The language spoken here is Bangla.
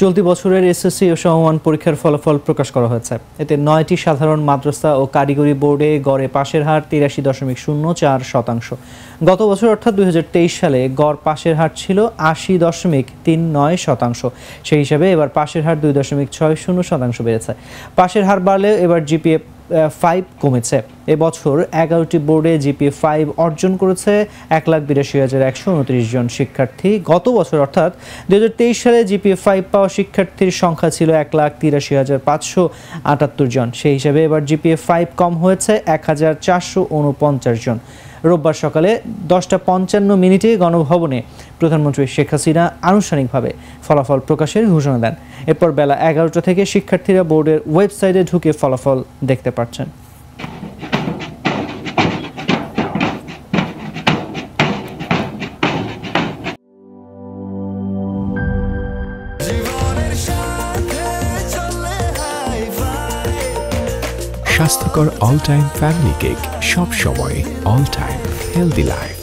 চলতি বছরের এসএসসি ও সমমান পরীক্ষার ফলাফল প্রকাশ করা হয়েছে। এতে ৯টি সাধারণ মাদ্রাসা ও কারিগরি বোর্ডে গড়ে পাশের হার ৮৩.০৪%। গত বছর অর্থাৎ ২০২৩ সালে গড় পাশের হার ছিল ৮০.৩৯%। সেই হিসাবে এবার পাশের হার ২.৬০% বেড়েছে। পাশের হার বাড়লেও এবার জিপিএ 5 কমেছে। এবছর 11টি বোর্ডে জিপিএ 5 অর্জন করেছে ১,৮২,১২৯ জন শিক্ষার্থী। গত বছর অর্থাৎ ২০২৩ সালে জিপিএ 5 পাওয়া শিক্ষার্থীর সংখ্যা ছিল ১,৮৩,৫৭৮ জন। সেই হিসাবে এবার জিপিএ 5 কম হয়েছে ১,৪৪৯ জন। রোববার সকালে 10:৫৫ গণভবনে প্রধানমন্ত্রী শেখ হাসিনা আনুষ্ঠানিকভাবে ফলাফল প্রকাশের ঘোষণা দেন। এরপর বেলা 11টা থেকে শিক্ষার্থীরা বোর্ডের ওয়েবসাইটে ঢুকে ফলাফল দেখতে পাচ্ছেন। স্বাস্থ্যকর অল টাইম ফ্যামিলি কেক, সব সময় অল টাইম হেলদি লাইফ।